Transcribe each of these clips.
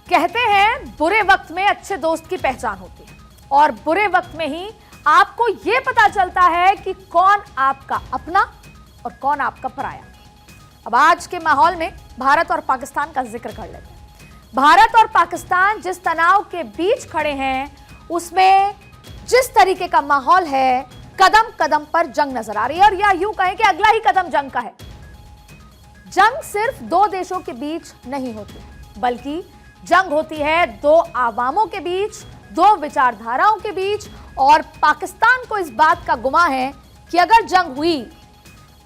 कहते हैं बुरे वक्त में अच्छे दोस्त की पहचान होती है और बुरे वक्त में ही आपको यह पता चलता है कि कौन आपका अपना और कौन आपका पराया। अब आज के माहौल में भारत और पाकिस्तान का जिक्र कर लेते हैं। भारत और पाकिस्तान जिस तनाव के बीच खड़े हैं, उसमें जिस तरीके का माहौल है, कदम कदम पर जंग नजर आ रही है और या यूं कहें कि अगला ही कदम जंग का है। जंग सिर्फ दो देशों के बीच नहीं होती, बल्कि जंग होती है दो आवामों के बीच, दो विचारधाराओं के बीच। और पाकिस्तान को इस बात का गुमा है कि अगर जंग हुई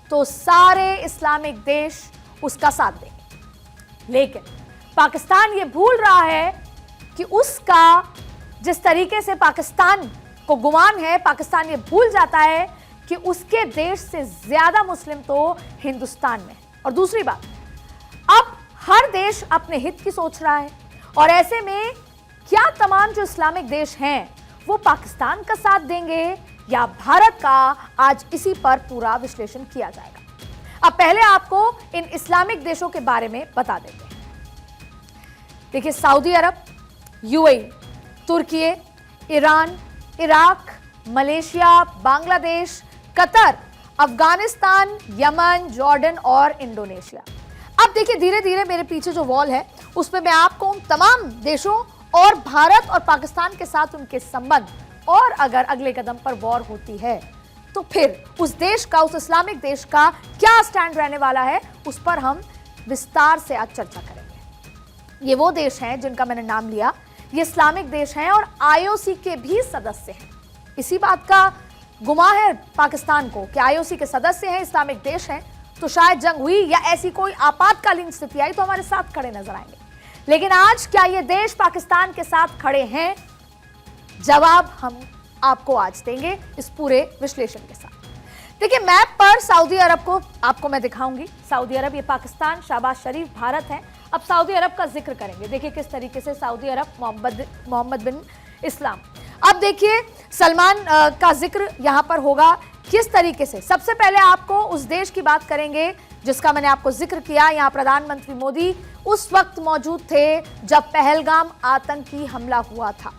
तो सारे इस्लामिक देश उसका साथ देंगे। लेकिन पाकिस्तान ये भूल रहा है कि उसका जिस तरीके से पाकिस्तान को गुमान है, पाकिस्तान ये भूल जाता है कि उसके देश से ज्यादा मुस्लिम तो हिंदुस्तान में। और दूसरी बात, अब हर देश अपने हित की सोच रहा है और ऐसे में क्या तमाम जो इस्लामिक देश हैं वो पाकिस्तान का साथ देंगे या भारत का, आज इसी पर पूरा विश्लेषण किया जाएगा। अब पहले आपको इन इस्लामिक देशों के बारे में बता देते हैं। देखिए, सऊदी अरब, यूएई, तुर्की, Iran, Iraq, Malaysia, Bangladesh, Qatar, Afghanistan, Yemen, Jordan और इंडोनेशिया। अब देखिए, धीरे धीरे मेरे पीछे जो वॉल है उसमें मैं आपको उन तमाम देशों और भारत और पाकिस्तान के साथ उनके संबंध, और अगर अगले कदम पर वॉर होती है तो फिर उस देश का, उस इस्लामिक देश का क्या स्टैंड रहने वाला है, उस पर हम विस्तार से आज चर्चा करेंगे। ये वो देश हैं जिनका मैंने नाम लिया, ये इस्लामिक देश हैं और आईओसी के भी सदस्य हैं। इसी बात का गुमा है पाकिस्तान को कि आईओसी के सदस्य हैं, इस्लामिक देश हैं, तो शायद जंग हुई या ऐसी कोई आपातकालीन स्थिति आई तो हमारे साथ खड़े नजर आएंगे। लेकिन आज क्या ये देश पाकिस्तान के साथ खड़े हैं? जवाब हम आपको आज देंगे इस पूरे विश्लेषण के साथ। देखिए, मैप पर सऊदी अरब को आपको मैं दिखाऊंगी। सऊदी अरब, ये पाकिस्तान, शहबाज शरीफ भारत है। अब सऊदी अरब का जिक्र करेंगे। देखिए किस तरीके से सऊदी अरब, मोहम्मद बिन इस्लाम। अब देखिए, सलमान का जिक्र यहां पर होगा किस तरीके से। सबसे पहले आपको उस देश की बात करेंगे जिसका मैंने आपको जिक्र किया। यहां प्रधानमंत्री मोदी उस वक्त मौजूद थे जब पहलगाम आतंकी हमला हुआ था।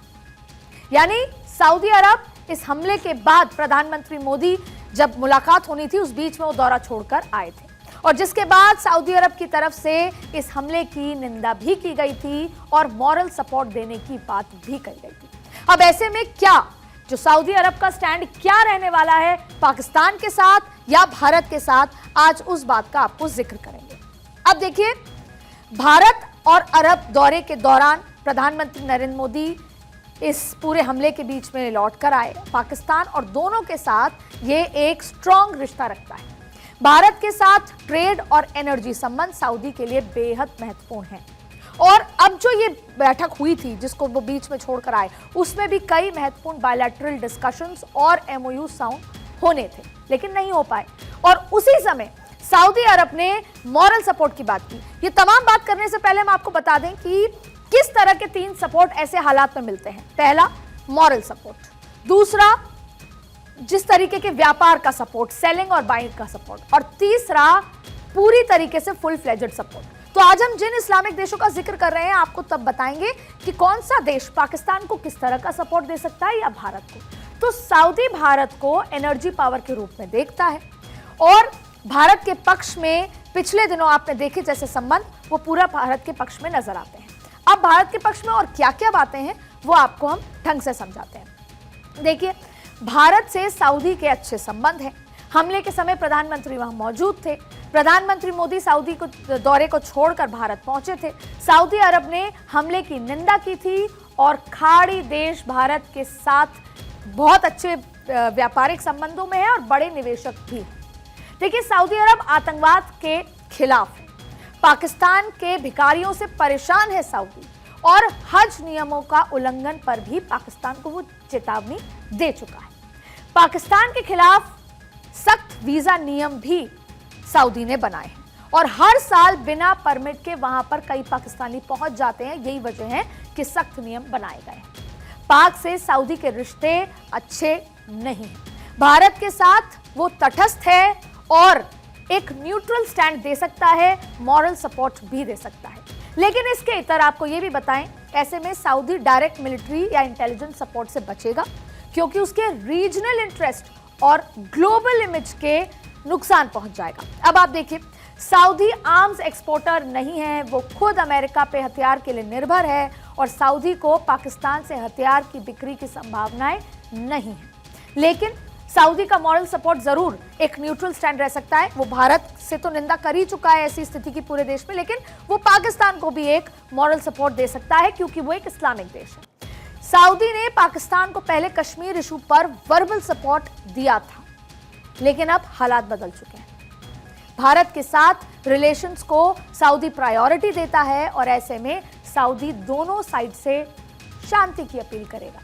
यानी सऊदी अरब, इस हमले के बाद प्रधानमंत्री मोदी जब मुलाकात होनी थी, उस बीच में वो दौरा छोड़कर आए थे और जिसके बाद सऊदी अरब की तरफ से इस हमले की निंदा भी की गई थी और मॉरल सपोर्ट देने की बात भी कही गई थी। अब ऐसे में क्या जो सऊदी अरब का स्टैंड क्या रहने वाला है पाकिस्तान के साथ या भारत के साथ, आज उस बात का आपको जिक्र करेंगे। अब देखिए, भारत और अरब दौरे के दौरान प्रधानमंत्री नरेंद्र मोदी इस पूरे हमले के बीच में लौट कर आए पाकिस्तान, और दोनों के साथ ये एक स्ट्रॉन्ग रिश्ता रखता है। भारत के साथ ट्रेड और एनर्जी संबंध सऊदी के लिए बेहद महत्वपूर्ण है। और अब जो ये बैठक हुई थी जिसको वो बीच में छोड़कर आए, उसमें भी कई महत्वपूर्ण बायलैटरल डिस्कशंस और एमओयू साउंड होने थे, लेकिन नहीं हो पाए। और उसी समय सऊदी अरब ने मॉरल सपोर्ट की बात की। ये तमाम बात करने से पहले हम आपको बता दें कि किस तरह के 3 सपोर्ट ऐसे हालात में मिलते हैं। पहला, मॉरल सपोर्ट। दूसरा, जिस तरीके के व्यापार का सपोर्ट, सेलिंग और बाइंग का सपोर्ट। और तीसरा, पूरी तरीके से फुल फ्लेजेड सपोर्ट। तो आज हम जिन इस्लामिक देशों का जिक्र कर रहे हैं, आपको तब बताएंगे कि कौन सा देश पाकिस्तान को किस तरह का सपोर्ट दे सकता है या भारत को। तो सऊदी भारत को एनर्जी पावर के रूप में देखता है और भारत के पक्ष में पिछले दिनों आपने देखे जैसे संबंध, वो पूरा भारत के पक्ष में नजर आते हैं। अब भारत के पक्ष में और क्या क्या बातें हैं वो आपको हम ढंग से समझाते हैं। देखिए, भारत से सऊदी के अच्छे संबंध हैं। हमले के समय प्रधानमंत्री वहां मौजूद थे। प्रधानमंत्री मोदी सऊदी को दौरे को छोड़कर भारत पहुंचे थे। सऊदी अरब ने हमले की निंदा की थी और खाड़ी देश भारत के साथ बहुत अच्छे व्यापारिक संबंधों में है और बड़े निवेशक भी। देखिए, सऊदी अरब आतंकवाद के खिलाफ है, पाकिस्तान के भिखारियों से परेशान है सऊदी, और हज नियमों का उल्लंघन पर भी पाकिस्तान को वो चेतावनी दे चुका है। पाकिस्तान के खिलाफ सख्त वीजा नियम भी सऊदी ने बनाए हैं और हर साल बिना परमिट के वहां पर कई पाकिस्तानी पहुंच जाते हैं। यही वजह है कि सख्त नियम बनाए गए हैं। पाक से सऊदी के रिश्ते अच्छे नहीं हैं। भारत के साथ वो तटस्थ है और एक न्यूट्रल स्टैंड दे सकता है, मॉरल सपोर्ट भी दे सकता है। लेकिन इसके इतर आपको यह भी बताएं, ऐसे में सऊदी डायरेक्ट मिलिट्री या इंटेलिजेंस सपोर्ट से बचेगा क्योंकि उसके रीजनल इंटरेस्ट और ग्लोबल इमेज के नुकसान पहुंच जाएगा। अब आप देखिए, सऊदी आर्म्स एक्सपोर्टर नहीं है, वो खुद अमेरिका पे हथियार के लिए निर्भर है और सऊदी को पाकिस्तान से हथियार की बिक्री की संभावनाएं नहीं है। लेकिन सऊदी का मॉरल सपोर्ट जरूर एक न्यूट्रल स्टैंड रह सकता है। वो भारत से तो निंदा कर ही चुका है ऐसी स्थिति की पूरे देश में, लेकिन वो पाकिस्तान को भी एक मॉरल सपोर्ट दे सकता है क्योंकि वो एक इस्लामिक देश है। सऊदी ने पाकिस्तान को पहले कश्मीर इशू पर वर्बल सपोर्ट दिया था, लेकिन अब हालात बदल चुके हैं। भारत के साथ रिलेशंस को सऊदी प्रायोरिटी देता है और ऐसे में सऊदी दोनों साइड से शांति की अपील करेगा।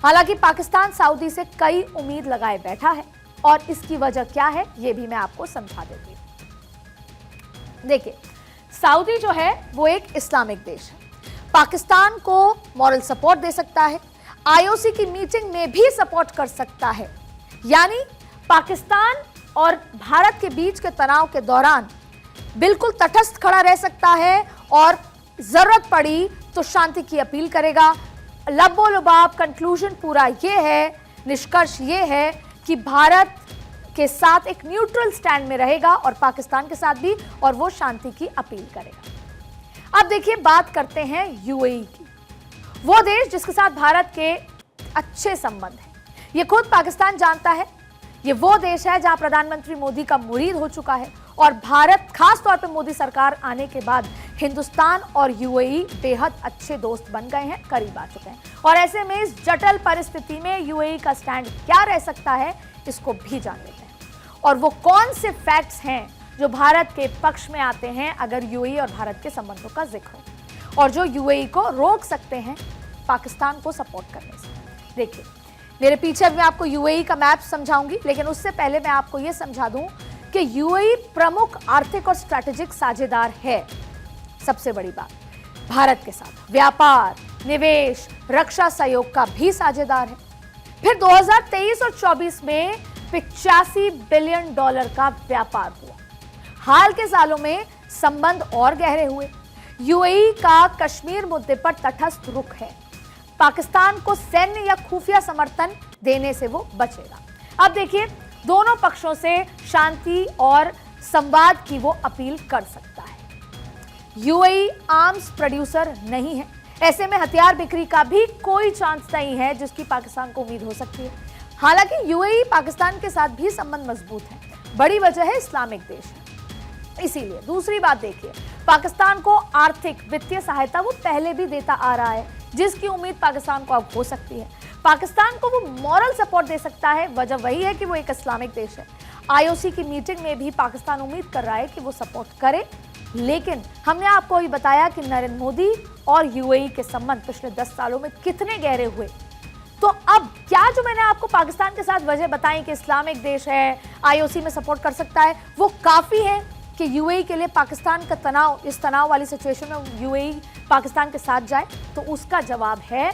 हालांकि पाकिस्तान सऊदी से कई उम्मीद लगाए बैठा है और इसकी वजह क्या है ये भी मैं आपको समझा देती हूं। देखिए, सऊदी जो है वो एक इस्लामिक देश है, पाकिस्तान को मॉरल सपोर्ट दे सकता है, आईओसी की मीटिंग में भी सपोर्ट कर सकता है, यानी पाकिस्तान और भारत के बीच के तनाव के दौरान बिल्कुल तटस्थ खड़ा रह सकता है और जरूरत पड़ी तो शांति की अपील करेगा। लब्बो लुबाब कंक्लूजन पूरा ये है, निष्कर्ष ये है कि भारत के साथ एक न्यूट्रल स्टैंड में रहेगा और पाकिस्तान के साथ भी, और वो शांति की अपील करेगा। अब देखिए, बात करते हैं यूएई की, वो देश जिसके साथ भारत के अच्छे संबंध हैं। ये खुद पाकिस्तान जानता है। ये वो देश है जहां प्रधानमंत्री मोदी का मुरीद हो चुका है और भारत, खास तौर पे मोदी सरकार आने के बाद हिंदुस्तान और यूएई बेहद अच्छे दोस्त बन गए हैं, करीब आ चुके हैं। और ऐसे में इस जटिल परिस्थिति में यूएई का स्टैंड क्या रह सकता है, इसको भी जान लेते हैं। और वो कौन से फैक्ट्स हैं जो भारत के पक्ष में आते हैं अगर यूएई और भारत के संबंधों का जिक्र हो, और जो यूएई को रोक सकते हैं पाकिस्तान को सपोर्ट करने से। देखिए, मेरे पीछे मैं आपको यूएई का मैप समझाऊंगी, लेकिन उससे पहले मैं आपको यह समझा दूं कि यूएई प्रमुख आर्थिक और स्ट्रैटेजिक साझेदार है। सबसे बड़ी बात, भारत के साथ व्यापार, निवेश, रक्षा सहयोग का भी साझेदार है। फिर 2023 और 24 में $85 बिलियन का व्यापार हुआ। हाल के सालों में संबंध और गहरे हुए। यूएई का कश्मीर मुद्दे पर तटस्थ रुख है। पाकिस्तान को सैन्य या खुफिया समर्थन देने से वो बचेगा। अब देखिए, दोनों पक्षों से शांति और संवाद की वो अपील कर सकता है। यूएई आर्म्स प्रोड्यूसर नहीं है, ऐसे में हथियार बिक्री का भी कोई चांस नहीं है जिसकी पाकिस्तान को उम्मीद हो सकती है। हालांकि यूएई पाकिस्तान के साथ भी संबंध मजबूत है। बड़ी वजह है इस्लामिक देश है। इसीलिए दूसरी बात देखिए, पाकिस्तान को आर्थिक वित्तीय सहायता वो पहले भी देता आ रहा है, जिसकी उम्मीद पाकिस्तान को अब हो सकती है। पाकिस्तान को वो मॉरल सपोर्ट दे सकता है, वजह वही है कि वो एक इस्लामिक देश है। आईओसी की मीटिंग में भी पाकिस्तान उम्मीद कर रहा है कि वो सपोर्ट करे, लेकिन हमने आपको ही बताया कि नरेंद्र मोदी और यूएई के संबंध पिछले 10 सालों में कितने गहरे हुए। तो अब क्या जो मैंने आपको पाकिस्तान के साथ वजह बताई कि इस्लामिक देश है, आईओसी में सपोर्ट कर सकता है, वो काफी है कि यूएई के लिए पाकिस्तान का तनाव, इस तनाव वाली सिचुएशन में यूएई पाकिस्तान के साथ जाए? तो उसका जवाब है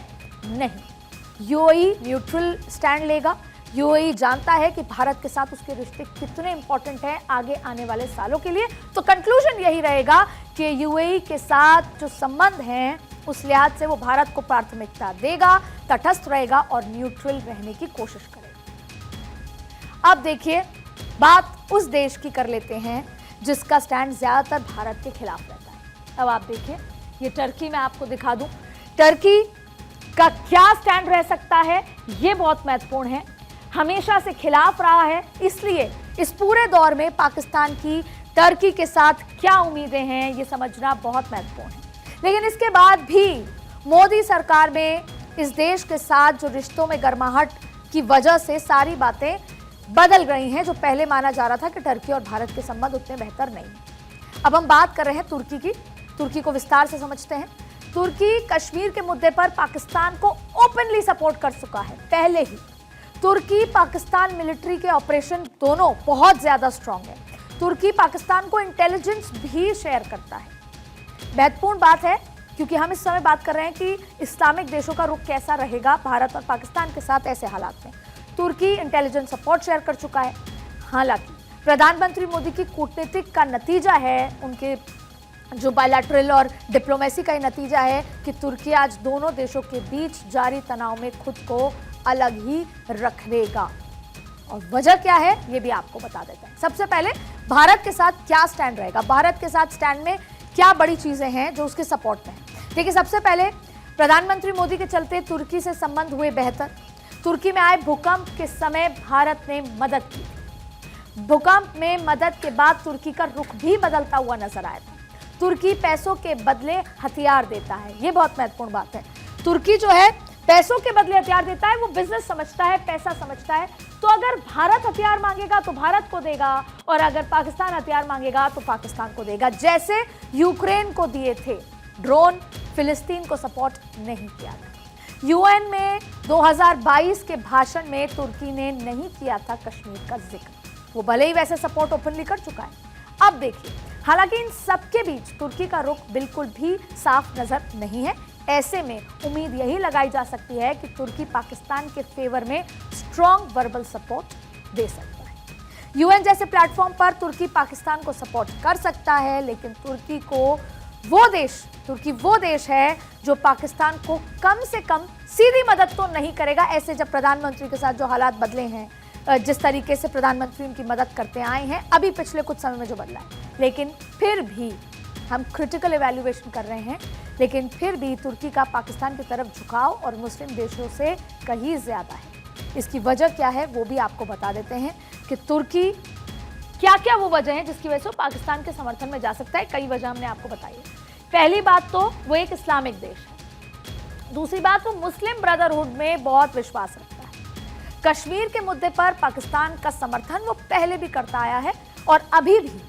नहीं। यूएई न्यूट्रल स्टैंड लेगा। यूएई जानता है कि भारत के साथ उसके रिश्ते कितने इंपॉर्टेंट हैं आगे आने वाले सालों के लिए। तो कंक्लूजन यही रहेगा कि यूएई के साथ जो संबंध हैं उस लिहाज से वो भारत को प्राथमिकता देगा, तटस्थ रहेगा और न्यूट्रल रहने की कोशिश करेगा। अब देखिए, बात उस देश की कर लेते हैं जिसका स्टैंड ज्यादातर भारत के खिलाफ रहता है। अब आप देखिए, ये टर्की मैं आपको दिखा दूं। टर्की का क्या स्टैंड रह सकता है, ये बहुत महत्वपूर्ण है। हमेशा से खिलाफ रहा है, इसलिए इस पूरे दौर में पाकिस्तान की टर्की के साथ क्या उम्मीदें हैं ये समझना बहुत महत्वपूर्ण है। लेकिन इसके बाद भी मोदी सरकार में इस देश के साथ जो रिश्तों में गर्माहट की वजह से सारी बातें बदल गई हैं। जो पहले माना जा रहा था कि टर्की और भारत के संबंध उतने बेहतर नहीं हैं। अब हम बात कर रहे हैं तुर्की की। तुर्की को विस्तार से समझते हैं। तुर्की कश्मीर के मुद्दे पर पाकिस्तान को ओपनली सपोर्ट कर चुका है पहले ही। तुर्की पाकिस्तान मिलिट्री के ऑपरेशन दोनों बहुत ज्यादा स्ट्रांग है। तुर्की पाकिस्तान को इंटेलिजेंस भी शेयर करता है। महत्वपूर्ण बात है क्योंकि हम इस समय बात कर रहे हैं कि इस्लामिक देशों का रुख कैसा रहेगा भारत और पाकिस्तान के साथ ऐसे हालात में। तुर्की इंटेलिजेंस सपोर्ट शेयर कर चुका है। हालांकि प्रधानमंत्री मोदी की कूटनीतिक का नतीजा है उनके जो बायलैटरल और डिप्लोमेसी का ही नतीजा है कि तुर्की आज दोनों देशों के बीच जारी तनाव में खुद को अलग ही रखेगा। और वजह क्या है ये भी आपको बता देते हैं। सबसे पहले भारत के साथ क्या स्टैंड रहेगा, भारत के साथ स्टैंड में क्या बड़ी चीजें हैं जो उसके सपोर्ट में है। देखिए, सबसे पहले प्रधानमंत्री मोदी के चलते तुर्की से संबंध हुए बेहतर। तुर्की में आए भूकंप के समय भारत ने मदद की। भूकंप में मदद के बाद तुर्की का रुख भी बदलता हुआ नजर आया था। तुर्की पैसों के बदले हथियार देता है, ये बहुत महत्वपूर्ण बात है। तुर्की जो है पैसों के बदले हथियार देता है, वो बिजनेस समझता है, पैसा समझता है। तो अगर भारत हथियार मांगेगा तो भारत को देगा, और अगर पाकिस्तान हथियार मांगेगा तो पाकिस्तान को देगा। जैसे यूक्रेन को दिए थे ड्रोन, फिलिस्तीन को सपोर्ट नहीं किया था। यूएन में 2022 के भाषण में तुर्की ने नहीं किया था कश्मीर का जिक्र, वो भले ही वैसे सपोर्ट ओपनली कर चुका है। अब देखिए, हालांकि इन सबके बीच तुर्की का रुख बिल्कुल भी साफ नजर नहीं है। ऐसे में उम्मीद यही लगाई जा सकती है कि तुर्की पाकिस्तान के फेवर में स्ट्रॉन्ग वर्बल सपोर्ट दे सकता है। यूएन जैसे प्लेटफॉर्म पर तुर्की पाकिस्तान को सपोर्ट कर सकता है, लेकिन तुर्की वो देश है जो पाकिस्तान को कम से कम सीधी मदद तो नहीं करेगा। ऐसे जब प्रधानमंत्री के साथ जो हालात बदले हैं, जिस तरीके से प्रधानमंत्री उनकी मदद करते आए हैं अभी पिछले कुछ समय में जो बदला है, लेकिन फिर भी हम क्रिटिकल इवैल्यूएशन कर रहे हैं, लेकिन फिर भी तुर्की का पाकिस्तान की तरफ झुकाव और मुस्लिम देशों से कहीं ज्यादा है। इसकी वजह क्या है वो भी आपको बता देते हैं कि तुर्की क्या क्या वो वजह है जिसकी वजह से वो पाकिस्तान के समर्थन में जा सकता है। कई वजह हमने आपको बताई है। पहली बात तो वो एक इस्लामिक देश है, दूसरी बात वो मुस्लिम ब्रदरहुड में बहुत विश्वास रखता है। कश्मीर के मुद्दे पर पाकिस्तान का समर्थन वो पहले भी करता आया है, और अभी भी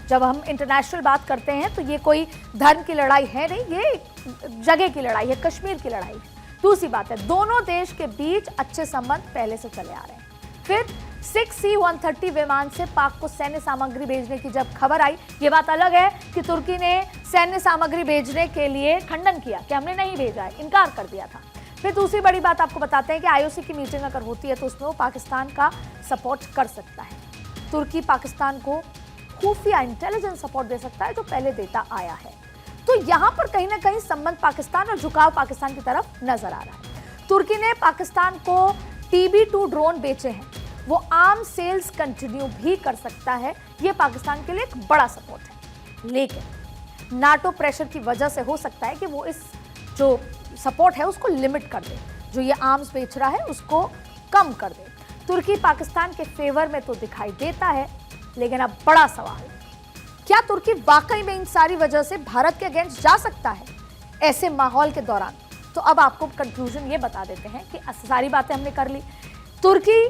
जब हम इंटरनेशनल बात करते हैं तो ये कोई धर्म की लड़ाई है नहीं, ये जगह की लड़ाई है, कश्मीर की लड़ाई है। दूसरी बात है, दोनों देश के बीच अच्छे संबंध पहले से चले आ रहे हैं। फिर 6C-130 विमान से पाक को सैन्य सामग्री भेजने की जब खबर आई, ये बात अलग है कि तुर्की ने सैन्य सामग्री भेजने के लिए खंडन किया कि हमने नहीं भेजा है, इनकार कर दिया था। फिर दूसरी बड़ी बात आपको बताते हैं कि आईओसी की मीटिंग अगर होती है तो उसमें वो पाकिस्तान का सपोर्ट कर सकता है। तुर्की पाकिस्तान को खुफिया इंटेलिजेंस सपोर्ट दे सकता है जो पहले देता आया है। तो यहां पर कहीं ना कहीं संबंध पाकिस्तान और झुकाव पाकिस्तान की तरफ नजर आ रहा है। तुर्की ने पाकिस्तान को TB2 ड्रोन बेचे हैं, वो आर्म सेल्स कंटिन्यू भी कर सकता है। ये पाकिस्तान के लिए एक बड़ा सपोर्ट है, लेकिन नाटो प्रेशर की वजह से हो सकता है कि वो इस जो सपोर्ट है उसको लिमिट कर दे, जो ये आर्म्स बेच रहा है उसको कम कर दे। तुर्की पाकिस्तान के फेवर में तो दिखाई देता है, लेकिन अब बड़ा सवाल, क्या तुर्की वाकई में इन सारी वजह से भारत के अगेंस्ट जा सकता है ऐसे माहौल के दौरान? तो अब आपको कंक्लूजन ये बता देते हैं कि सारी बातें हमने कर ली। तुर्की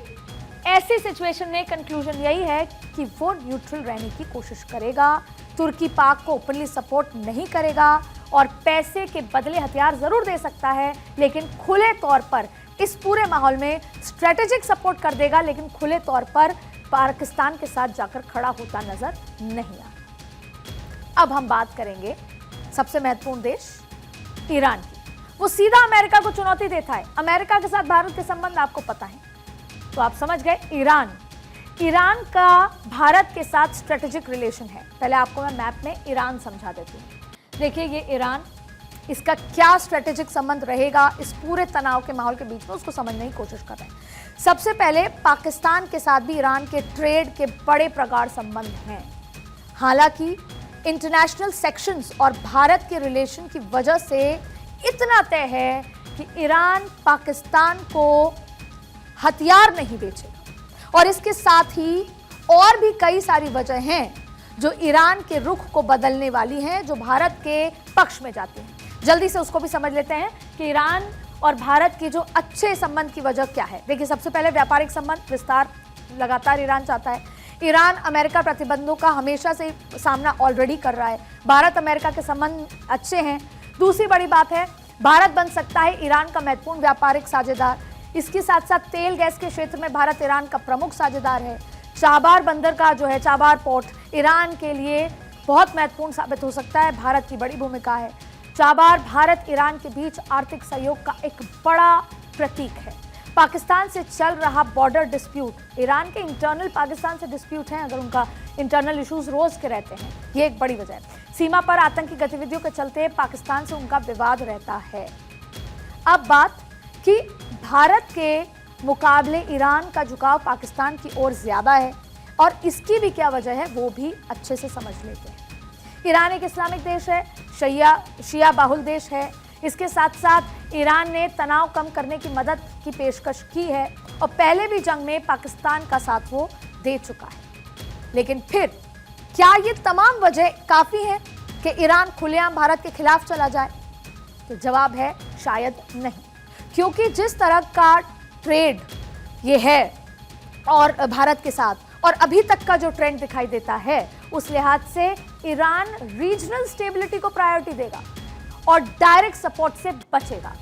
ऐसी सिचुएशन में कंक्लूजन यही है कि वो न्यूट्रल रहने की कोशिश करेगा। तुर्की पाक को ओपनली सपोर्ट नहीं करेगा और पैसे के बदले हथियार जरूर दे सकता है, लेकिन खुले तौर पर इस पूरे माहौल में स्ट्रेटेजिक सपोर्ट कर देगा, लेकिन खुले तौर पर पाकिस्तान के साथ जाकर खड़ा होता नजर नहीं आता। अब हम बात करेंगे सबसे महत्वपूर्ण देश ईरान की। वो सीधा अमेरिका को चुनौती देता है। अमेरिका के साथ भारत के संबंध आपको पता है, तो आप समझ गए। ईरान का भारत के साथ स्ट्रेटेजिक रिलेशन है। पहले आपको मैं मैप में ईरान समझा देती हूँ। देखिए, ये ईरान, इसका क्या स्ट्रेटेजिक संबंध रहेगा इस पूरे तनाव के माहौल के बीच में, उसको समझने की कोशिश कर रहे हैं। सबसे पहले पाकिस्तान के साथ भी ईरान के ट्रेड के बड़े प्रगाढ़ संबंध हैं। हालांकि इंटरनेशनल सेक्शंस और भारत के रिलेशन की वजह से इतना तय है कि ईरान पाकिस्तान को हथियार नहीं बेचेगा, और इसके साथ ही और भी कई सारी वजह हैं जो ईरान के रुख को बदलने वाली हैं, जो भारत के पक्ष में जाती हैं। जल्दी से उसको भी समझ लेते हैं कि ईरान और भारत के जो अच्छे संबंध की वजह क्या है। देखिए, सबसे पहले व्यापारिक संबंध विस्तार लगातार ईरान चाहता है। ईरान अमेरिका प्रतिबंधों का हमेशा से सामना ऑलरेडी कर रहा है। भारत अमेरिका के संबंध अच्छे हैं। दूसरी बड़ी बात है, भारत बन सकता है ईरान का महत्वपूर्ण व्यापारिक साझेदार। इसके साथ साथ तेल गैस के क्षेत्र में भारत ईरान का प्रमुख साझेदार है। चाबार बंदर का जो है चाबार पोर्ट ईरान के लिए बहुत महत्वपूर्ण साबित हो सकता है। भारत की बड़ी भूमिका है। चाबार भारत ईरान के बीच आर्थिक सहयोग का एक बड़ा प्रतीक है। पाकिस्तान से चल रहा बॉर्डर डिस्प्यूट, ईरान के इंटरनल पाकिस्तान से डिस्प्यूट हैं, अगर उनका इंटरनल इश्यूज रोज के रहते हैं, ये एक बड़ी वजह है। सीमा पर आतंकी गतिविधियों के चलते पाकिस्तान से उनका विवाद रहता है। अब बात कि भारत के मुकाबले ईरान का झुकाव पाकिस्तान की ओर ज्यादा है और इसकी भी क्या वजह है वो भी अच्छे से समझ लेते हैं। ईरान एक इस्लामिक देश है, शिया बाहुल देश है। इसके साथ साथ ईरान ने तनाव कम करने की मदद की पेशकश की है और पहले भी जंग में पाकिस्तान का साथ वो दे चुका है। लेकिन फिर क्या ये तमाम वजह काफी है कि ईरान खुलेआम भारत के खिलाफ चला जाए? तो जवाब है शायद नहीं, क्योंकि जिस तरह का ट्रेड ये है और भारत के साथ और अभी तक का जो ट्रेंड दिखाई देता है, उस लिहाज से ईरान रीजनल स्टेबिलिटी को प्रायोरिटी देगा और डायरेक्ट सपोर्ट से बचेगा।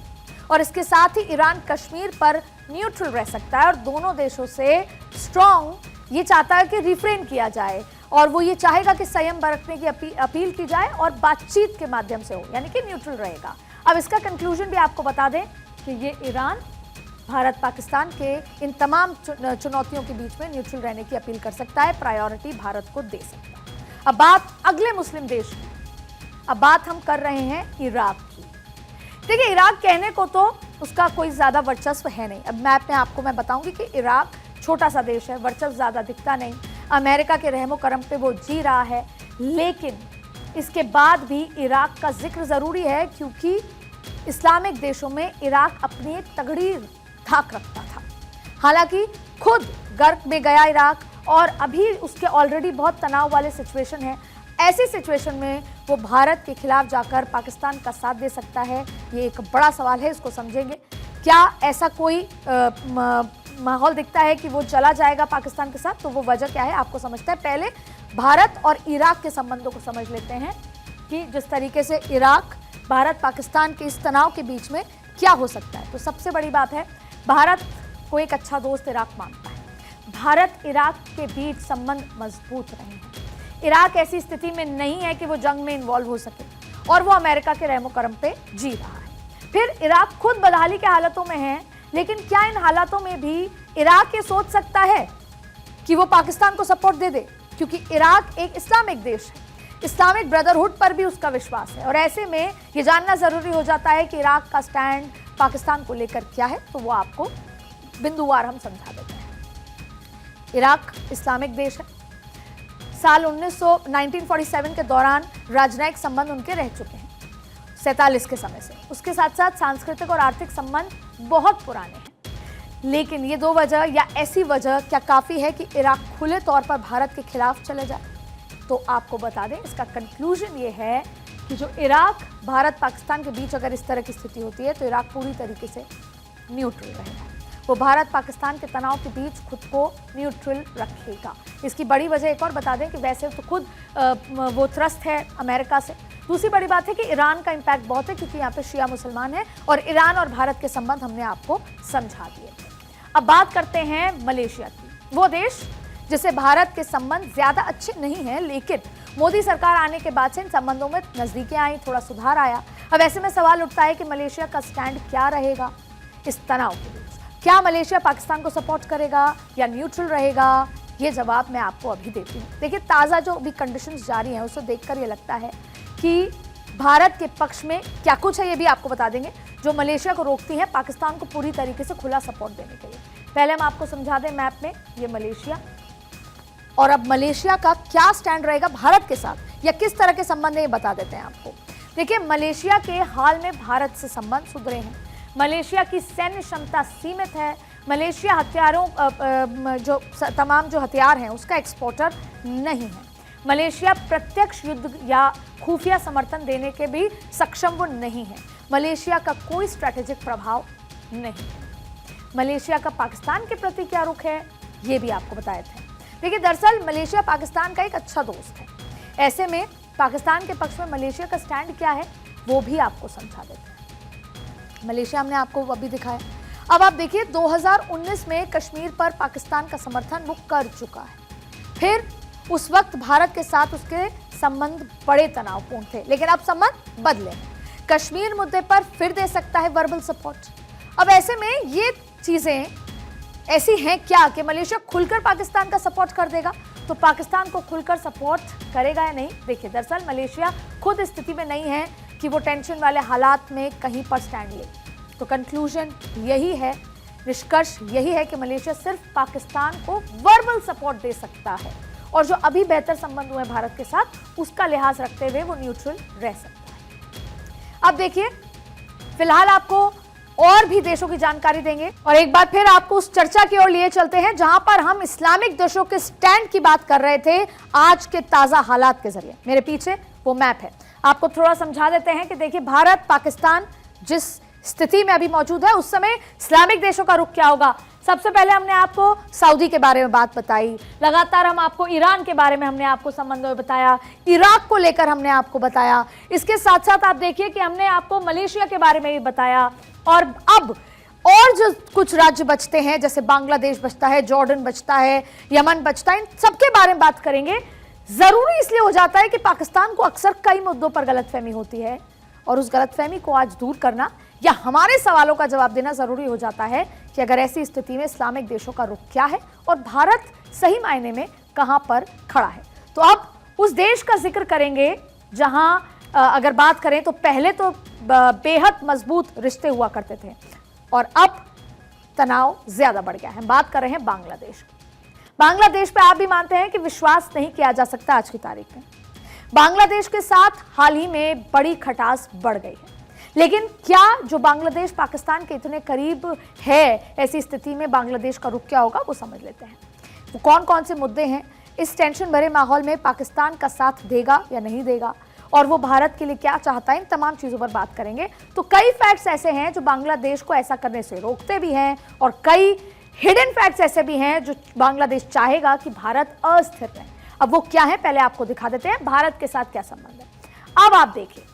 और इसके साथ ही ईरान कश्मीर पर न्यूट्रल रह सकता है और दोनों देशों से स्ट्रॉन्ग ये चाहता है कि रिफ्रेन किया जाए और वो ये चाहेगा कि संयम बरतने की अपील की जाए और बातचीत के माध्यम से हो, यानी कि न्यूट्रल रहेगा। अब इसका कंक्लूजन भी आपको बता दें कि ये ईरान भारत पाकिस्तान के इन तमाम चुनौतियों के बीच में न्यूट्रल रहने की अपील कर सकता है, प्रायोरिटी भारत को दे सकता है। अब बात अगले मुस्लिम देश की, अब बात हम कर रहे हैं इराक की। देखिए, इराक कहने को तो उसका कोई ज्यादा वर्चस्व है नहीं। अब मैप में आपको मैं बताऊंगी कि इराक छोटा सा देश है, वर्चस्व ज्यादा दिखता नहीं, अमेरिका के रहमो करम पे वो जी रहा है, लेकिन इसके बाद भी इराक का जिक्र जरूरी है क्योंकि इस्लामिक देशों में इराक अपनी एक तगड़ी धाक रखता था। हालांकि खुद गर्क में गया इराक और अभी उसके ऑलरेडी बहुत तनाव वाले सिचुएशन है। ऐसी सिचुएशन में वो भारत के खिलाफ जाकर पाकिस्तान का साथ दे सकता है, ये एक बड़ा सवाल है, इसको समझेंगे। क्या ऐसा कोई माहौल दिखता है कि वो चला जाएगा पाकिस्तान के साथ? तो वो वजह क्या है आपको समझते हैं। पहले भारत और इराक के संबंधों को समझ लेते हैं कि जिस तरीके से इराक भारत पाकिस्तान के इस तनाव के बीच में क्या हो सकता है। तो सबसे बड़ी बात है, भारत को एक अच्छा दोस्त इराक मानता है। भारत इराक के बीच संबंध मजबूत रहे हैं। इराक ऐसी स्थिति में नहीं है कि वो जंग में इन्वॉल्व हो सके और वो अमेरिका के रहमो करम पे जी रहा है। फिर इराक खुद बदहाली के हालातों में है, लेकिन क्या इन हालातों में भी इराक ये सोच सकता है कि वो पाकिस्तान को सपोर्ट दे दे? क्योंकि इराक एक इस्लामिक देश है, इस्लामिक ब्रदरहुड पर भी उसका विश्वास है और ऐसे में ये जानना जरूरी हो जाता है कि इराक का स्टैंड पाकिस्तान को लेकर क्या है। तो वो आपको बिंदुवार हम समझा देते हैं। इराक इस्लामिक देश है। साल 1947 के दौरान राजनयिक संबंध उनके रह चुके हैं 47 के समय से। उसके साथ साथ सांस्कृतिक और आर्थिक संबंध बहुत पुराने हैं। लेकिन ये दो वजह या ऐसी वजह क्या काफी है कि इराक खुले तौर पर भारत के खिलाफ चले जाए? तो आपको बता दें, इसका कंक्लूजन ये है कि जो इराक भारत पाकिस्तान के बीच अगर इस तरह की स्थिति होती है तो इराक पूरी तरीके से न्यूट्रल रहेगा। वो भारत पाकिस्तान के तनाव के बीच खुद को न्यूट्रल रखेगा। इसकी बड़ी वजह एक और बता दें कि वैसे तो खुद वो त्रस्त है अमेरिका से। दूसरी बड़ी बात है कि ईरान का इम्पैक्ट बहुत है क्योंकि यहाँ पे शिया मुसलमान है और ईरान और भारत के संबंध हमने आपको समझा दिए थे। अब बात करते हैं मलेशिया की, वो देश जिसे भारत के संबंध ज्यादा अच्छे नहीं हैं, लेकिन मोदी सरकार आने के बाद से इन संबंधों में नजदीकें आई, थोड़ा सुधार आया। अब ऐसे में सवाल उठता है कि मलेशिया का स्टैंड क्या रहेगा इस तनाव के बीच? क्या मलेशिया पाकिस्तान को सपोर्ट करेगा या न्यूट्रल रहेगा? ये जवाब मैं आपको अभी देती हूँ। देखिए, ताज़ा जो भी कंडीशंस जारी हैं उसे देखकर ये लगता है कि भारत के पक्ष में क्या कुछ है, ये भी आपको बता देंगे, जो मलेशिया को रोकती है पाकिस्तान को पूरी तरीके से खुला सपोर्ट देने के लिए। पहले हम आपको समझा दें मैप में, ये मलेशिया, और अब मलेशिया का क्या स्टैंड रहेगा भारत के साथ या किस तरह के संबंध है ये बता देते हैं आपको। देखिए, मलेशिया के हाल में भारत से संबंध सुधरे हैं। मलेशिया की सैन्य क्षमता सीमित है। मलेशिया हथियारों तमाम जो हथियार हैं उसका एक्सपोर्टर नहीं है। मलेशिया प्रत्यक्ष युद्ध या खुफिया समर्थन देने के भी सक्षम वो नहीं है। मलेशिया का कोई स्ट्रैटेजिक प्रभाव नहीं है। मलेशिया का पाकिस्तान के प्रति क्या रुख है ये भी आपको बताए थे। देखिए, दरअसल मलेशिया पाकिस्तान का एक अच्छा दोस्त है। ऐसे में पाकिस्तान के पक्ष में मलेशिया का स्टैंड क्या है वो भी आपको समझा देते हैं। मलेशिया हमने आपको अभी दिखाया। अब आप देखिए, 2019 में कश्मीर पर पाकिस्तान का समर्थन वो कर चुका है। फिर उस वक्त भारत के साथ उसके संबंध बड़े तनावपूर्ण थे, लेकिन अब संबंध बदले हैं। कश्मीर मुद्दे पर फिर दे सकता है वर्बल सपोर्ट। अब ऐसे में ये चीजें ऐसी हैं क्या कि मलेशिया खुलकर पाकिस्तान का सपोर्ट कर देगा, तो पाकिस्तान को खुलकर सपोर्ट करेगा या नहीं? देखिए, दरअसल मलेशिया खुद इस स्थिति में नहीं है कि वो टेंशन वाले हालात में कहीं पर स्टैंड ले। तो कंक्लूजन यही है, निष्कर्ष यही है कि मलेशिया सिर्फ पाकिस्तान को वर्बल सपोर्ट दे सकता है और जो अभी बेहतर संबंध हुए भारत के साथ उसका लिहाज रखते हुए वो न्यूट्रल रह सकता है। अब देखिए, फिलहाल आपको और भी देशों की जानकारी देंगे और एक बार फिर आपको उस चर्चा की ओर लिए चलते हैं जहां पर हम इस्लामिक देशों के स्टैंड की बात कर रहे थे आज के ताजा हालात के जरिए। मेरे पीछे वो मैप है, आपको थोड़ा समझा देते हैं कि देखिए, भारत पाकिस्तान जिस स्थिति में अभी मौजूद है उस समय इस्लामिक देशों का रुख क्या होगा। सबसे पहले हमने आपको सऊदी के बारे में बात बताई, लगातार हम आपको ईरान के बारे में हमने आपको संबंधों में बताया, इराक को लेकर हमने आपको बताया। इसके साथ साथ आप देखिए कि हमने आपको मलेशिया के बारे में भी बताया और अब और जो कुछ राज्य बचते हैं जैसे बांग्लादेश बचता है, जॉर्डन बचता है, यमन बचता है, इन सबके बारे में बात करेंगे। जरूरी इसलिए हो जाता है कि पाकिस्तान को अक्सर कई मुद्दों पर गलतफहमी होती है और उस गलतफहमी को आज दूर करना या हमारे सवालों का जवाब देना जरूरी हो जाता है कि अगर ऐसी स्थिति में इस्लामिक देशों का रुख क्या है और भारत सही मायने में कहां पर खड़ा है। तो अब उस देश का जिक्र करेंगे जहां अगर बात करें तो पहले तो बेहद मजबूत रिश्ते हुआ करते थे और अब तनाव ज्यादा बढ़ गया है। हम बात कर रहे हैं बांग्लादेश की। बांग्लादेश पे आप भी मानते हैं कि विश्वास नहीं किया जा सकता आज की तारीख में। बांग्लादेश के साथ हाल ही में बड़ी खटास बढ़ गई है, लेकिन क्या जो बांग्लादेश पाकिस्तान के इतने करीब है ऐसी स्थिति में बांग्लादेश का रुख क्या होगा वो समझ लेते हैं। वो कौन कौन से मुद्दे हैं, इस टेंशन भरे माहौल में पाकिस्तान का साथ देगा या नहीं देगा और वो भारत के लिए क्या चाहता है, इन तमाम चीजों पर बात करेंगे। तो कई फैक्ट्स ऐसे हैं जो बांग्लादेश को ऐसा करने से रोकते भी हैं और कई हिडन फैक्ट्स ऐसे भी हैं जो बांग्लादेश चाहेगा कि भारत अस्थिर रहे। अब वो क्या है पहले आपको दिखा देते हैं, भारत के साथ क्या संबंध है। अब आप देखिए,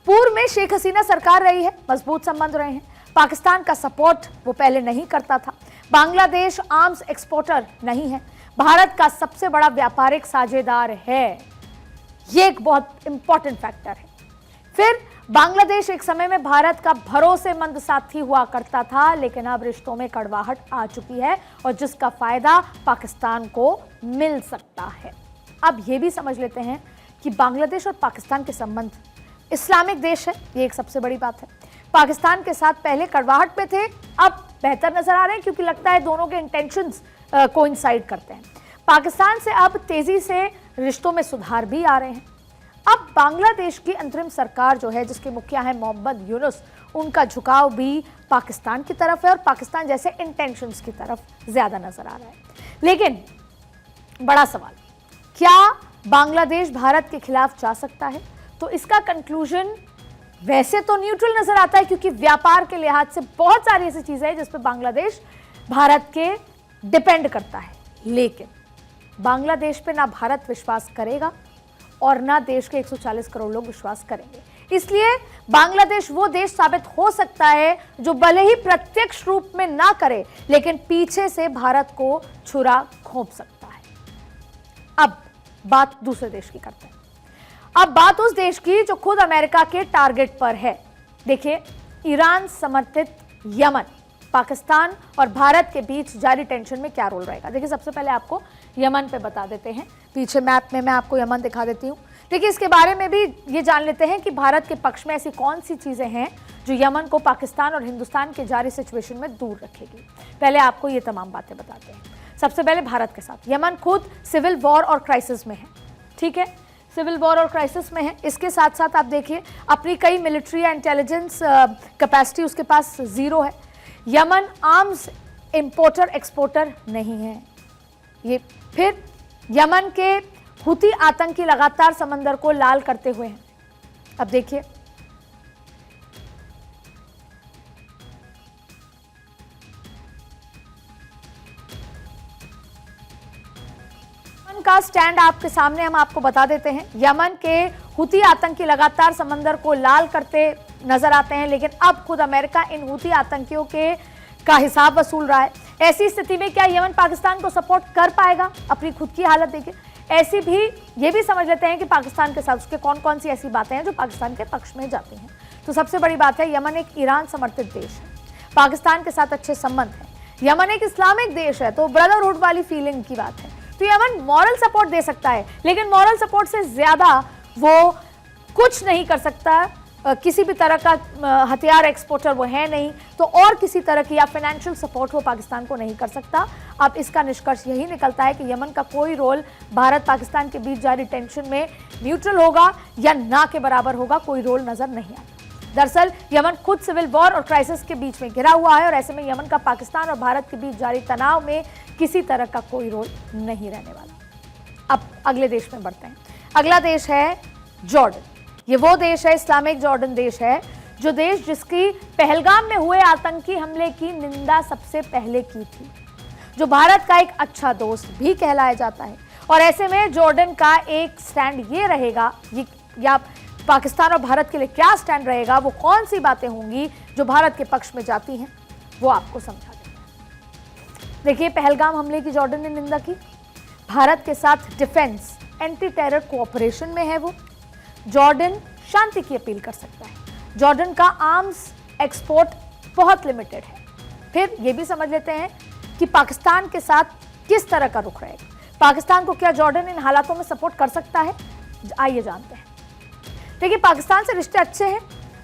पूर्व में शेख हसीना सरकार रही है, मजबूत संबंध रहे हैं, पाकिस्तान का सपोर्ट वो पहले नहीं करता था, बांग्लादेश आर्म्स एक्सपोर्टर नहीं है, भारत का सबसे बड़ा व्यापारिक साझेदार है, ये एक बहुत इंपॉर्टेंट फैक्टर है। फिर बांग्लादेश एक समय में भारत का भरोसेमंद साथी हुआ करता था, लेकिन अब रिश्तों में कड़वाहट आ चुकी है और जिसका फायदा पाकिस्तान को मिल सकता है। अब ये भी समझ लेते हैं कि बांग्लादेश और पाकिस्तान के संबंध, इस्लामिक देश है, ये एक सबसे बड़ी बात है। पाकिस्तान के साथ पहले कड़वाहट में थे, अब बेहतर नजर आ रहे हैं क्योंकि लगता है दोनों के इंटेंशंस कोइंसाइड करते हैं। पाकिस्तान से अब तेजी से रिश्तों में सुधार भी आ रहे हैं। अब बांग्लादेश की अंतरिम सरकार जो है, जिसके मुखिया है मोहम्मद यूनुस, उनका झुकाव भी पाकिस्तान की तरफ है और पाकिस्तान जैसे इंटेंशंस की तरफ ज्यादा नजर आ रहा है। लेकिन बड़ा सवाल, क्या बांग्लादेश भारत के खिलाफ जा सकता है? तो इसका कंक्लूजन वैसे तो न्यूट्रल नजर आता है क्योंकि व्यापार के लिहाज से बहुत सारी ऐसी चीजें हैं जिस पर बांग्लादेश भारत के डिपेंड करता है, लेकिन बांग्लादेश पे ना भारत विश्वास करेगा और ना देश के 140 करोड़ लोग विश्वास करेंगे। इसलिए बांग्लादेश वो देश साबित हो सकता है जो भले ही प्रत्यक्ष रूप में ना करे लेकिन पीछे से भारत को छुरा घोंप सकता है। अब बात दूसरे देश की करते हैं। अब बात उस देश की जो खुद अमेरिका के टारगेट पर है। देखिए, ईरान समर्थित यमन, पाकिस्तान और भारत के बीच जारी टेंशन में क्या रोल रहेगा। देखिए, सबसे पहले आपको यमन पे बता देते हैं, पीछे मैप में मैं आपको यमन दिखा देती हूँ। देखिए, इसके बारे में भी ये जान लेते हैं कि भारत के पक्ष में ऐसी कौन सी चीजें हैं जो यमन को पाकिस्तान और हिंदुस्तान के जारी सिचुएशन में दूर रखेगी। पहले आपको ये तमाम बातें बताते हैं। सबसे पहले भारत के साथ, यमन खुद सिविल वॉर और क्राइसिस में है, ठीक है, सिविल वॉर और क्राइसिस में है। इसके साथ साथ आप देखिए, अपनी कई मिलिट्री या इंटेलिजेंस कैपेसिटी उसके पास जीरो है। यमन आर्म्स इंपोर्टर एक्सपोर्टर नहीं है ये। फिर यमन के हुती आतंकी लगातार समंदर को लाल करते हुए हैं। अब देखिए, यमन का स्टैंड आपके सामने हम आपको बता देते हैं। यमन के हुती आतंकी लगातार समंदर को लाल करते नजर आते हैं, लेकिन अब खुद अमेरिका इन हुती आतंकियों का हिसाब वसूल रहा है। ऐसी स्थिति में क्या यमन पाकिस्तान को सपोर्ट कर पाएगा? अपनी खुद की हालत देखिए। ऐसी भी ये भी समझ लेते हैं कि पाकिस्तान के साथ उसके कौन कौन सी ऐसी बातें हैं जो पाकिस्तान के पक्ष में जाती हैं। तो सबसे बड़ी बात है, यमन एक ईरान समर्थित देश है, पाकिस्तान के साथ अच्छे संबंध हैं, यमन एक इस्लामिक देश है, तो ब्रदरहुड वाली फीलिंग की बात है। तो यमन मॉरल सपोर्ट दे सकता है, लेकिन मॉरल सपोर्ट से ज्यादा वो कुछ नहीं कर सकता। किसी भी तरह का हथियार एक्सपोर्टर वो है नहीं, तो और किसी तरह की या फाइनेंशियल सपोर्ट वो पाकिस्तान को नहीं कर सकता। अब इसका निष्कर्ष यही निकलता है कि यमन का कोई रोल भारत पाकिस्तान के बीच जारी टेंशन में न्यूट्रल होगा या ना के बराबर होगा, कोई रोल नजर नहीं आता। दरअसल यमन खुद सिविल वॉर और क्राइसिस के बीच में घिरा हुआ है और ऐसे में यमन का पाकिस्तान और भारत के बीच जारी तनाव में किसी तरह का कोई रोल नहीं रहने वाला। अब अगले देश में बढ़ते हैं। अगला देश है जॉर्डन। ये वो देश है, इस्लामिक जॉर्डन देश है, जो देश जिसकी पहलगाम में हुए आतंकी हमले की निंदा सबसे पहले की थी, जो भारत का एक अच्छा दोस्त भी कहलाया जाता है। और ऐसे में जॉर्डन का एक स्टैंड ये रहेगा, या पाकिस्तान और भारत के लिए क्या स्टैंड रहेगा, वो कौन सी बातें होंगी जो भारत के पक्ष में जाती हैं, वो आपको समझा देंगे। देखिए, पहलगाम हमले की जॉर्डन ने निंदा की। भारत के साथ डिफेंस एंटी टेरर कोऑपरेशन में है वो। जॉर्डन शांति की अपील कर सकता है। जॉर्डन का आर्म्स एक्सपोर्ट बहुत लिमिटेड है। फिर ये भी समझ लेते हैं कि पाकिस्तान के साथ किस तरह का रुख रहेगा। पाकिस्तान को क्या जॉर्डन इन हालातों में सपोर्ट कर सकता है? आइए जानते हैं। देखिए, पाकिस्तान से रिश्ते अच्छे हैं।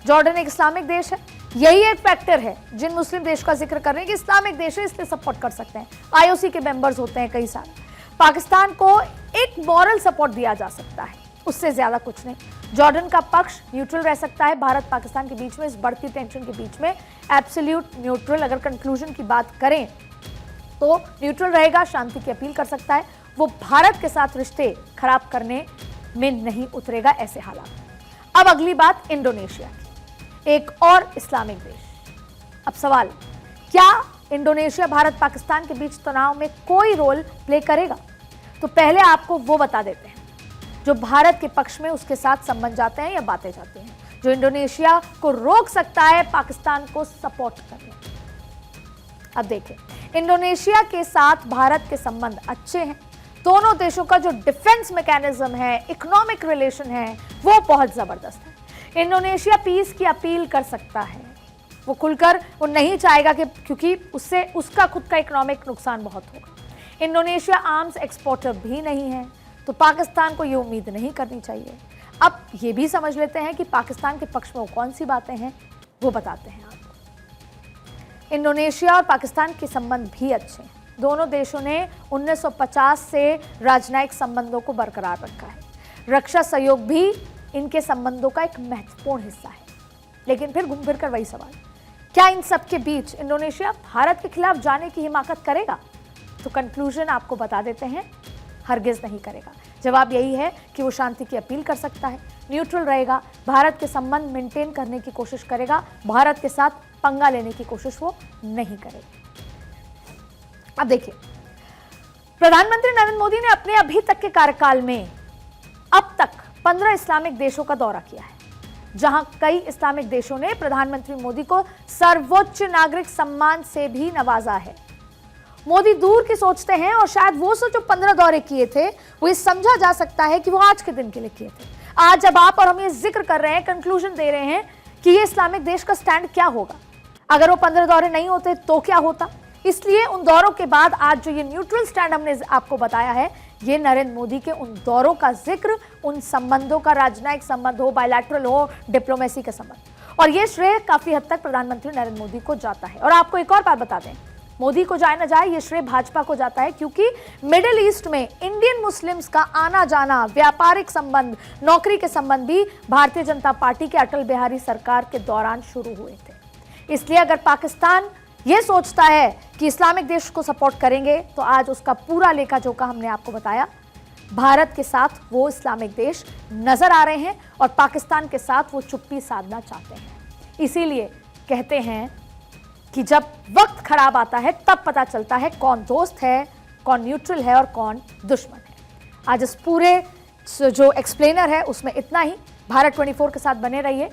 जॉर्डन एक इस्लामिक देश है। यही एक फैक्टर है जिन मुस्लिम देश का जिक्र कर रहे हैं कि इस्लामिक देश है, इसलिए सपोर्ट कर सकते हैं। आईओसी के मेंबर्स होते हैं कई सारे। पाकिस्तान को एक मॉरल सपोर्ट दिया जा सकता है, उससे ज्यादा कुछ नहीं। जॉर्डन का पक्ष न्यूट्रल रह सकता है भारत पाकिस्तान के बीच में इस बढ़ती टेंशन के बीच में। एब्सोल्यूट न्यूट्रल, अगर कंक्लूजन की बात करें तो न्यूट्रल रहेगा, शांति की अपील कर सकता है। वो भारत के साथ रिश्ते खराब करने में नहीं उतरेगा ऐसे हालात। अब अगली बात इंडोनेशिया की, एक और इस्लामिक देश। अब सवाल, क्या इंडोनेशिया भारत पाकिस्तान के बीच तनाव में कोई रोल प्ले करेगा? तो पहले आपको वो बता देते हैं जो भारत के पक्ष में उसके साथ संबंध जाते हैं या बातें जाती हैं, जो इंडोनेशिया को रोक सकता है पाकिस्तान को सपोर्ट करने। अब देखिए, इंडोनेशिया के साथ भारत के संबंध अच्छे हैं। दोनों देशों का जो डिफेंस मैकेनिज्म है, इकोनॉमिक रिलेशन है, वो बहुत जबरदस्त है। इंडोनेशिया पीस की अपील कर सकता है। वो खुलकर वो नहीं चाहेगा कि, क्योंकि उससे उसका खुद का इकोनॉमिक नुकसान बहुत होगा। इंडोनेशिया आर्म्स एक्सपोर्टर भी नहीं है, तो पाकिस्तान को ये उम्मीद नहीं करनी चाहिए। अब ये भी समझ लेते हैं कि पाकिस्तान के पक्ष में वो कौन सी बातें हैं, वो बताते हैं आपको। इंडोनेशिया और पाकिस्तान के संबंध भी अच्छे हैं। दोनों देशों ने 1950 से राजनयिक संबंधों को बरकरार रखा है। रक्षा सहयोग भी इनके संबंधों का एक महत्वपूर्ण हिस्सा है। लेकिन फिर घूम फिर कर वही सवाल, क्या इन सब के बीच इंडोनेशिया भारत के खिलाफ जाने की हिमाकत करेगा? तो कंक्लूजन आपको बता देते हैं, हरगिज नहीं करेगा। जवाब यही है कि वो शांति की अपील कर सकता है, न्यूट्रल रहेगा, भारत के संबंध मेंटेन करने की कोशिश करेगा, भारत के साथ पंगा लेने की कोशिश वो नहीं करेगा। अब देखिए, प्रधानमंत्री नरेंद्र मोदी ने अपने अभी तक के कार्यकाल में अब तक 15 इस्लामिक देशों का दौरा किया है, जहां कई इस्लामिक देशों ने प्रधानमंत्री मोदी को सर्वोच्च नागरिक सम्मान से भी नवाजा है। मोदी दूर की सोचते हैं और शायद वो जो 15 दौरे किए थे वो ये समझा जा सकता है कि वो आज के दिन के लिए किए थे। आज जब आप और हम ये जिक्र कर रहे हैं, कंक्लूजन दे रहे हैं कि ये इस्लामिक देश का स्टैंड क्या होगा, अगर वो 15 दौरे नहीं होते तो क्या होता। इसलिए उन दौरों के बाद आज जो ये न्यूट्रल स्टैंड हमने आपको बताया है, ये नरेंद्र मोदी के उन दौरों का जिक्र, उन संबंधों का, राजनयिक संबंध हो, बायलैटरल हो, डिप्लोमेसी का संबंध, और ये श्रेय काफी हद तक प्रधानमंत्री नरेंद्र मोदी को जाता है। और आपको एक और बात बता दें, मोदी को जाए ना जाए, ये श्रेय भाजपा को जाता है, क्योंकि मिडिल ईस्ट में इंडियन मुस्लिम्स का आना जाना, व्यापारिक संबंध, नौकरी के संबंध भी भारतीय जनता पार्टी के अटल बिहारी सरकार के दौरान शुरू हुए थे। इसलिए अगर पाकिस्तान ये सोचता है कि इस्लामिक देश को सपोर्ट करेंगे, तो आज उसका पूरा लेखा जोखा हमने आपको बताया। भारत के साथ वो इस्लामिक देश नजर आ रहे हैं और पाकिस्तान के साथ वो चुप्पी साधना चाहते हैं। इसीलिए कहते हैं कि जब वक्त खराब आता है तब पता चलता है कौन दोस्त है, कौन न्यूट्रल है और कौन दुश्मन है। आज इस पूरे जो एक्सप्लेनर है उसमें इतना ही। भारत 24 के साथ बने रहिए।